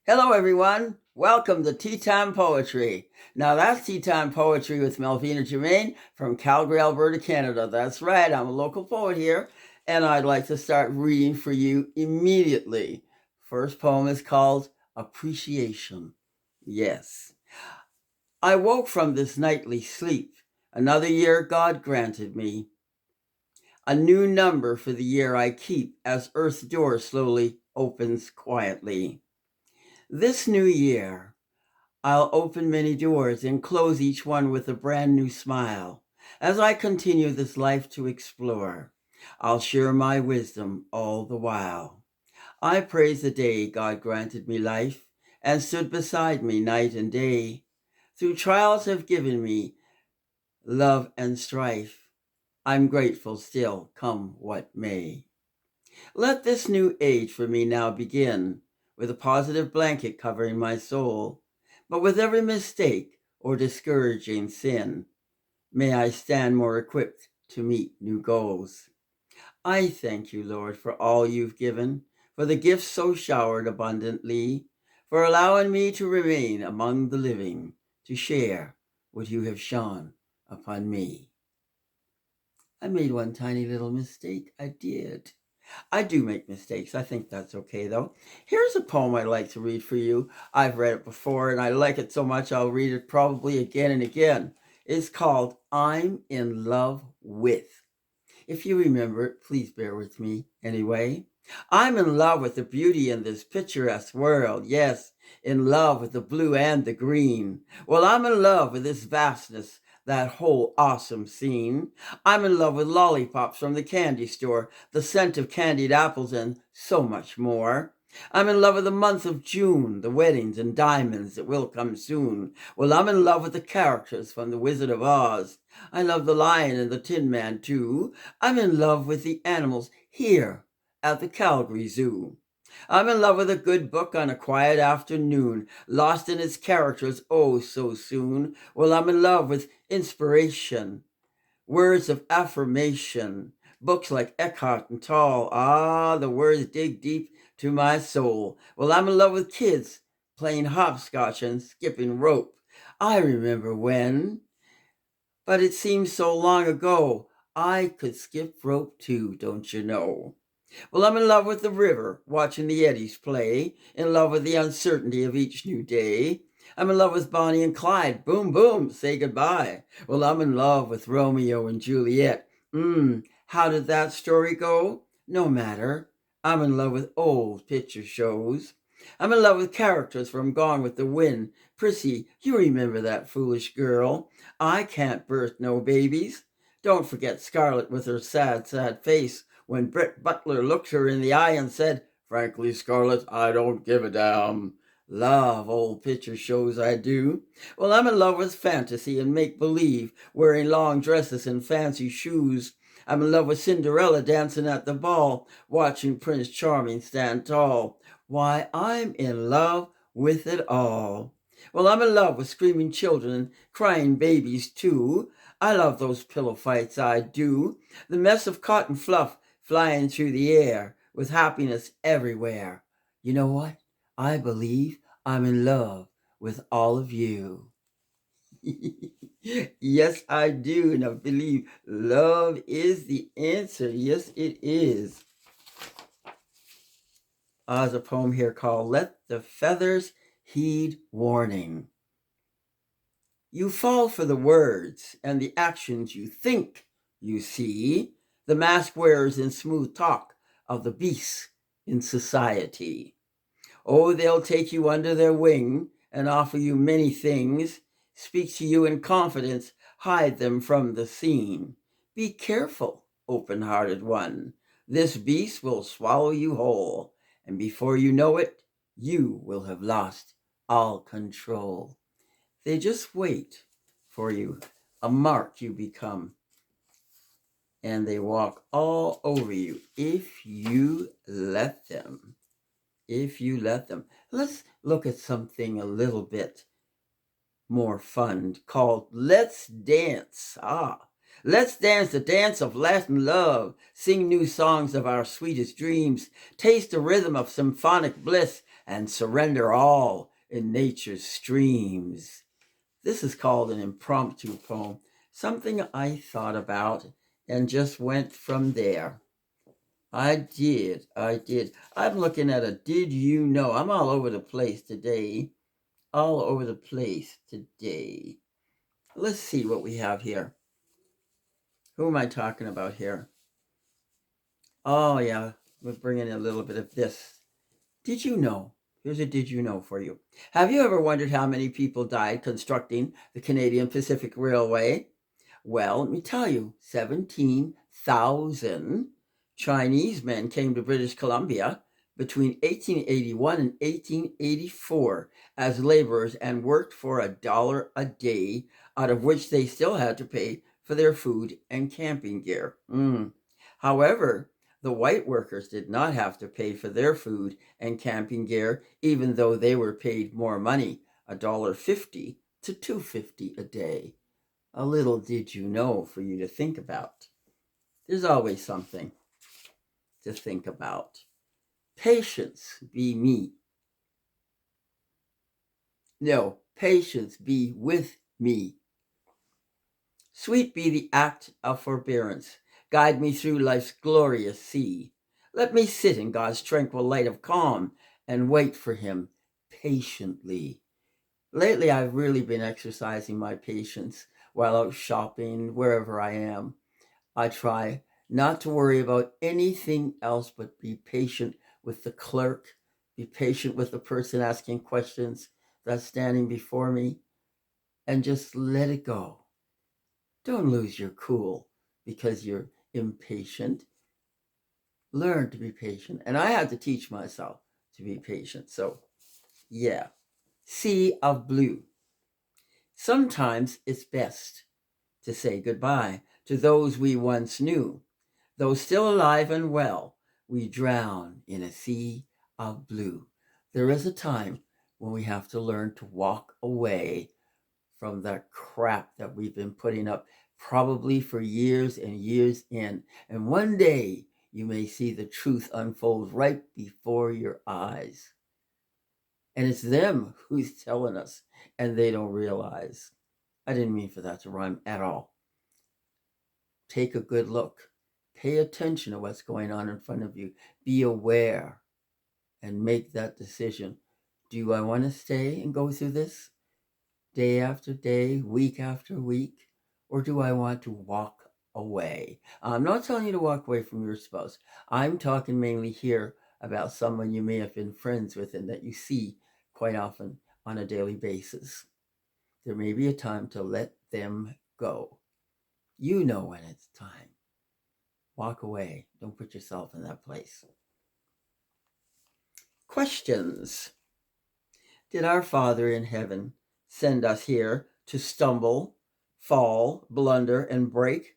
Hello, everyone. Welcome to Tea Time Poetry. Now, that's Tea Time Poetry with Melvina Germain from Calgary, Alberta, Canada. That's right, I'm a local poet here, and I'd like to start reading for you immediately. First poem is called Appreciation. Yes. I woke from this nightly sleep. Another year God granted me. A new number for the year I keep as Earth's door slowly opens quietly. This new year, I'll open many doors and close each one with a brand new smile. As I continue this life to explore, I'll share my wisdom all the while. I praise the day God granted me life and stood beside me night and day. Through trials have given me love and strife. I'm grateful still, come what may. Let this new age for me now begin, with a positive blanket covering my soul. But with every mistake or discouraging sin, may I stand more equipped to meet new goals. I thank you, Lord, for all you've given, for the gifts so showered abundantly, for allowing me to remain among the living, to share what you have shone upon me. I made one tiny little mistake. I did. I do make mistakes. I think that's okay, though. Here's a poem I'd like to read for you. I've read it before, and I like it so much I'll read it probably again and again. It's called I'm in Love With. If you remember it, please bear with me anyway. I'm in love with the beauty in this picturesque world. Yes, in love with the blue and the green. Well, I'm in love with this vastness, that whole awesome scene. I'm in love with lollipops from the candy store, the scent of candied apples, and so much more. I'm in love with the month of June, the weddings and diamonds that will come soon. Well, I'm in love with the characters from The Wizard of Oz. I love the lion and the Tin Man, too. I'm in love with the animals here at the Calgary Zoo. I'm in love with a good book on a quiet afternoon, lost in its characters oh so soon. Well, I'm in love with inspiration, words of affirmation, books like Eckhart and Tolle. Ah, the words dig deep to my soul. Well, I'm in love with kids playing hopscotch and skipping rope. I remember when, but it seems so long ago. I could skip rope too, don't you know? Well, I'm in love with the river, watching the eddies play, in love with the uncertainty of each new day. I'm in love with Bonnie and Clyde, boom, boom, say goodbye. Well, I'm in love with Romeo and Juliet. How did that story go? No matter. I'm in love with old picture shows. I'm in love with characters from Gone with the Wind. Prissy, you remember that foolish girl. I can't birth no babies. Don't forget Scarlett with her sad, sad face when Brett Butler looked her in the eye and said, "Frankly, Scarlett, I don't give a damn." Love old picture shows, I do. Well, I'm in love with fantasy and make-believe, wearing long dresses and fancy shoes. I'm in love with Cinderella dancing at the ball, watching Prince Charming stand tall. Why, I'm in love with it all. Well, I'm in love with screaming children and crying babies, too. I love those pillow fights, I do. The mess of cotton fluff flying through the air with happiness everywhere. You know what? I believe I'm in love with all of you. Yes, I do. And I believe love is the answer. Yes, it is. There's a poem here called Let the Feathers Heed Warning. You fall for the words and the actions you think you see, the mask wearers in smooth talk of the beasts in society. Oh, they'll take you under their wing and offer you many things, speak to you in confidence, hide them from the scene. Be careful, open-hearted one. This beast will swallow you whole, and before you know it, you will have lost all control. They just wait for you, a mark you become, and they walk all over you if you let them. If you let them. Let's look at something a little bit more fun called Let's Dance. Let's dance the dance of Latin love, sing new songs of our sweetest dreams, taste the rhythm of symphonic bliss, and surrender all in nature's streams. This is called an impromptu poem, something I thought about and just went from there. I did. I'm looking at a did you know? I'm all over the place today. All over the place today. Let's see what we have here. Who am I talking about here? Oh, yeah, we're bringing in a little bit of this. Did you know? Here's a did you know for you. Have you ever wondered how many people died constructing the Canadian Pacific Railway? Well, let me tell you, 17,000 Chinese men came to British Columbia between 1881 and 1884 as laborers and worked for $1 a day, out of which they still had to pay for their food and camping gear. However, the white workers did not have to pay for their food and camping gear, even though they were paid more money, $1.50 to $2.50 a day. A little did you know for you to think about. There's always something to think about. Patience be me. No, patience be with me. Sweet be the act of forbearance. Guide me through life's glorious sea. Let me sit in God's tranquil light of calm and wait for him patiently. Lately, I've really been exercising my patience while out shopping, wherever I am. I try not to worry about anything else but be patient with the clerk, be patient with the person asking questions that's standing before me, and just let it go. Don't lose your cool because you're impatient. Learn to be patient. And I had to teach myself to be patient. So, yeah. Sea of blue. Sometimes it's best to say goodbye to those we once knew. Though still alive and well, we drown in a sea of blue. There is a time when we have to learn to walk away from that crap that we've been putting up probably for years and years in. And one day you may see the truth unfold right before your eyes. And it's them who's telling us, and they don't realize. I didn't mean for that to rhyme at all. Take a good look. Pay attention to what's going on in front of you. Be aware and make that decision. Do I want to stay and go through this day after day, week after week? Or do I want to walk away? I'm not telling you to walk away from your spouse. I'm talking mainly here about someone you may have been friends with and that you see quite often on a daily basis. There may be a time to let them go. You know when it's time. Walk away. Don't put yourself in that place. Questions. Did our Father in heaven send us here to stumble, fall, blunder, and break,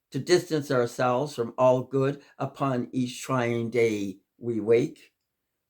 to distance ourselves from all good upon each trying day we wake,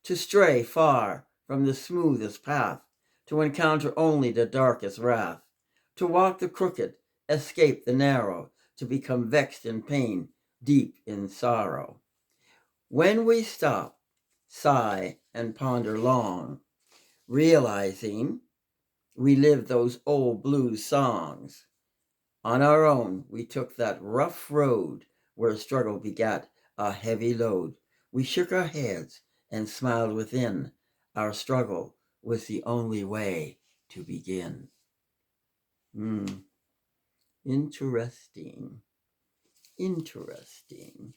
to stray far from the smoothest path, to encounter only the darkest wrath, to walk the crooked, escape the narrow, to become vexed in pain, deep in sorrow? When we stop, sigh, and ponder long, realizing we live those old blues songs, on our own we took that rough road where struggle begat a heavy load. We shook our heads and smiled within. Our struggle was the only way to begin. Interesting. Interesting.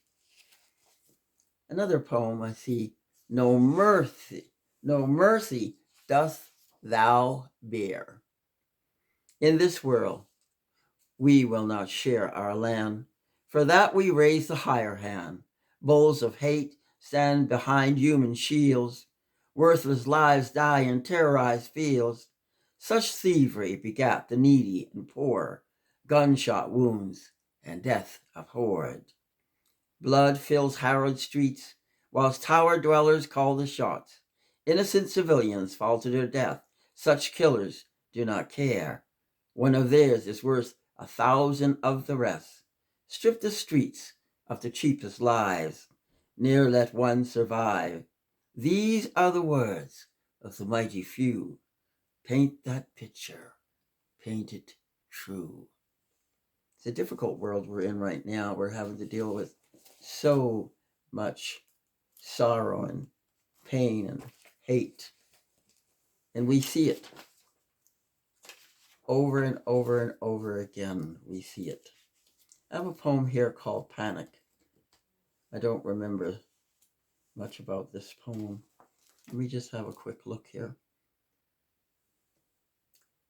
Another poem I see. No mercy dost thou bear. In this world we will not share our land, for that we raise the higher hand. Bulls of hate stand behind human shields. Worthless lives die in terrorized fields. Such thievery begat the needy and poor, gunshot wounds and death abhorred. Blood fills harrowed streets, whilst tower dwellers call the shots. Innocent civilians fall to their death. Such killers do not care. One of theirs is worth 1,000 of the rest. Strip the streets of the cheapest lives. Ne'er let one survive. These are the words of the mighty few. Paint that picture, paint it true. It's a difficult world we're in right now. We're having to deal with so much sorrow and pain and hate. And we see it over and over and over again. We see it. I have a poem here called Panic. I don't remember much about this poem. Let me just have a quick look here.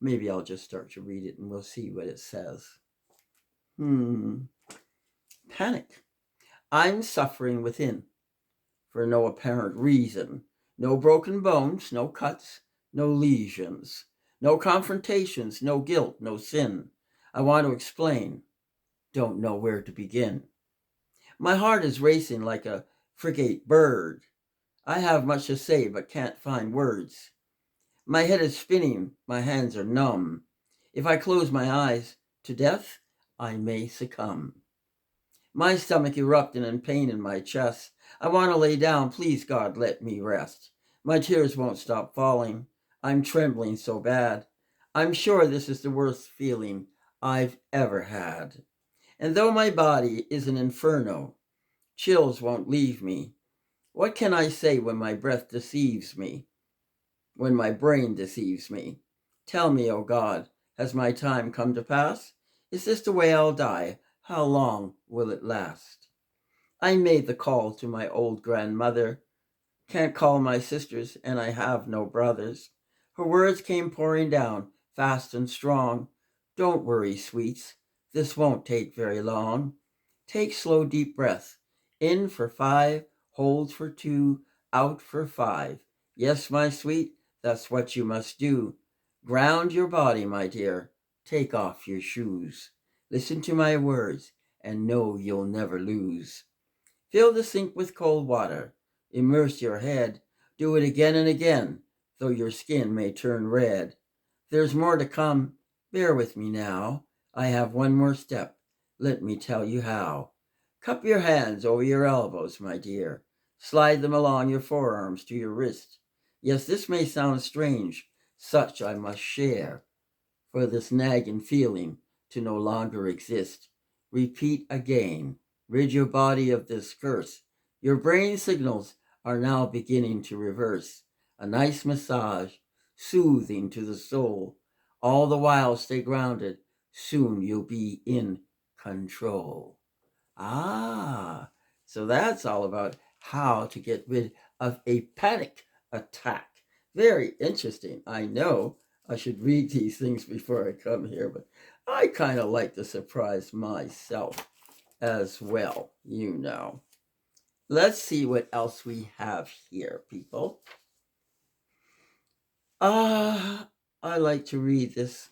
Maybe I'll just start to read it and we'll see what it says. Panic. I'm suffering within for no apparent reason. No broken bones, no cuts, no lesions, no confrontations, no guilt, no sin. I want to explain, don't know where to begin. My heart is racing like a frigate bird. I have much to say but can't find words. My head is spinning, my hands are numb. If I close my eyes to death, I may succumb. My stomach erupting and pain in my chest. I want to lay down, please God, let me rest. My tears won't stop falling. I'm trembling so bad. I'm sure this is the worst feeling I've ever had. And though my body is an inferno, chills won't leave me. What can I say when my breath deceives me? When my brain deceives me? Tell me, O God, has my time come to pass? Is this the way I'll die? How long will it last? I made the call to my old grandmother. Can't call my sisters, and I have no brothers. Her words came pouring down, fast and strong. Don't worry, sweets. This won't take very long. Take slow, deep breaths. In for 5, hold for 2, out for 5. Yes, my sweet, that's what you must do. Ground your body, my dear. Take off your shoes. Listen to my words, and know you'll never lose. Fill the sink with cold water. Immerse your head. Do it again and again, though your skin may turn red. There's more to come. Bear with me now. I have one more step. Let me tell you how. Cup your hands over your elbows, my dear. Slide them along your forearms to your wrist. Yes, this may sound strange. Such I must share, for this nagging feeling to no longer exist. Repeat again. Rid your body of this curse. Your brain signals are now beginning to reverse. A nice massage, soothing to the soul. All the while stay grounded. Soon you'll be in control. So that's all about how to get rid of a panic attack. Very interesting. I know I should read these things before I come here, but I kind of like to surprise myself as well, you know. Let's see what else we have here, people. I like to read this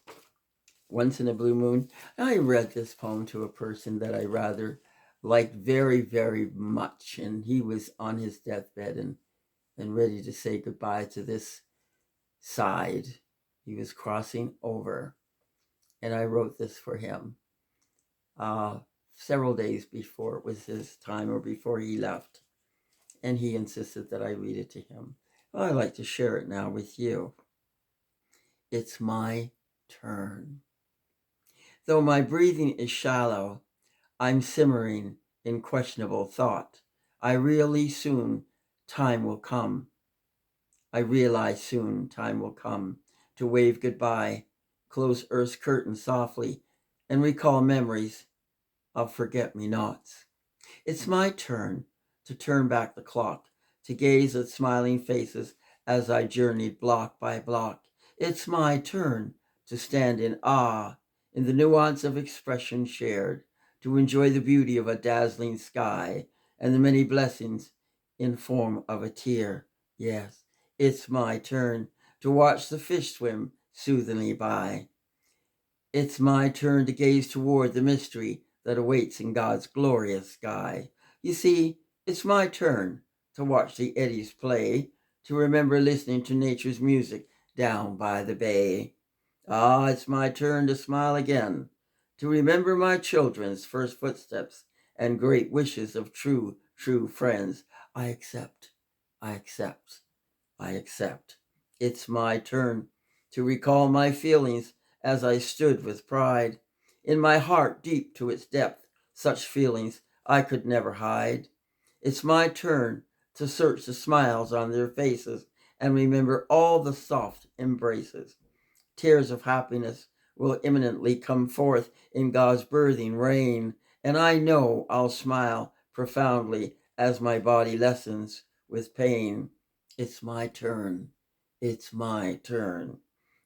once in a blue moon. I read this poem to a person that I rather liked very, very much, and he was on his deathbed and ready to say goodbye to this side. He was crossing over, and I wrote this for him several days before it was his time or before he left, and he insisted that I read it to him. Well, I'd like to share it now with you. It's my turn. Though my breathing is shallow, I'm simmering in questionable thought. I realize soon time will come to wave goodbye, close earth's curtain softly, and recall memories of forget-me-nots. It's my turn to turn back the clock, to gaze at smiling faces as I journeyed block by block. It's my turn to stand in awe in the nuance of expression shared, to enjoy the beauty of a dazzling sky and the many blessings in form of a tear. Yes, it's my turn to watch the fish swim soothingly by. It's my turn to gaze toward the mystery that awaits in God's glorious sky. You see, it's my turn to watch the eddies play, to remember listening to nature's music down by the bay. It's my turn to smile again, to remember my children's first footsteps and great wishes of true, true friends. I accept. I accept. I accept. It's my turn to recall my feelings as I stood with pride. In my heart, deep to its depth, such feelings I could never hide. It's my turn to search the smiles on their faces and remember all the soft embraces. Tears of happiness will imminently come forth in God's birthing rain, and I know I'll smile profoundly as my body lessens with pain. It's my turn. It's my turn.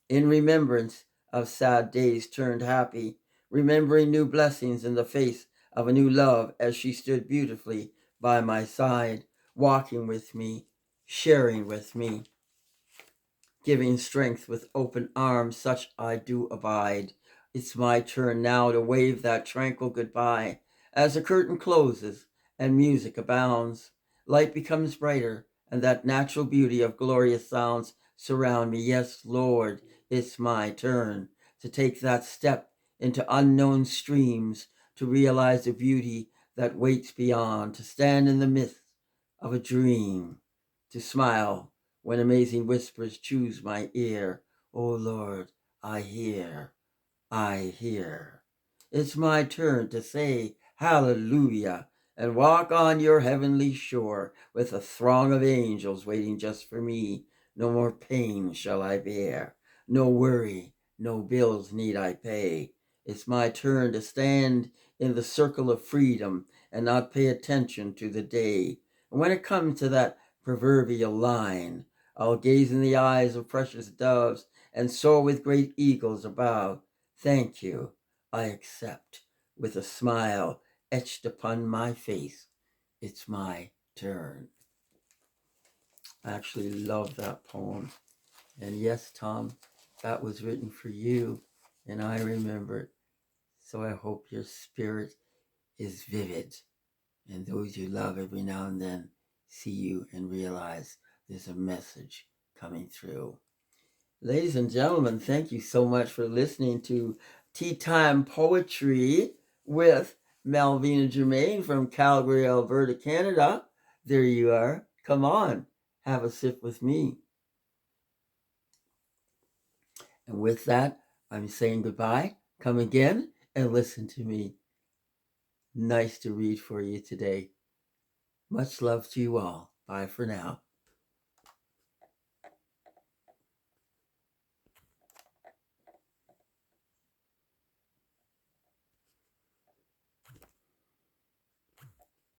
In remembrance of sad days turned happy, remembering new blessings in the face of a new love as she stood beautifully by my side, walking with me, sharing with me, giving strength with open arms, such I do abide. It's my turn now to wave that tranquil goodbye. As the curtain closes and music abounds, light becomes brighter, and that natural beauty of glorious sounds surround me. Yes, Lord, it's my turn to take that step into unknown streams, to realize the beauty that waits beyond, to stand in the midst of a dream, to smile when amazing whispers choose my ear. Oh Lord, I hear, I hear. It's my turn to say hallelujah and walk on your heavenly shore with a throng of angels waiting just for me. No more pain shall I bear, no worry, no bills need I pay. It's my turn to stand in the circle of freedom and not pay attention to the day. And when it comes to that proverbial line, I'll gaze in the eyes of precious doves and soar with great eagles above. Thank you, I accept, with a smile etched upon my face. It's my turn. I actually love that poem. And yes, Tom, that was written for you, and I remember it. So I hope your spirit is vivid, and those you love every now and then see you and realize there's a message coming through. Ladies and gentlemen, thank you so much for listening to Tea Time Poetry with Melvina Germain from Calgary, Alberta, Canada. There you are. Come on, have a sip with me. And with that, I'm saying goodbye. Come again and listen to me. Nice to read for you today. Much love to you all. Bye for now.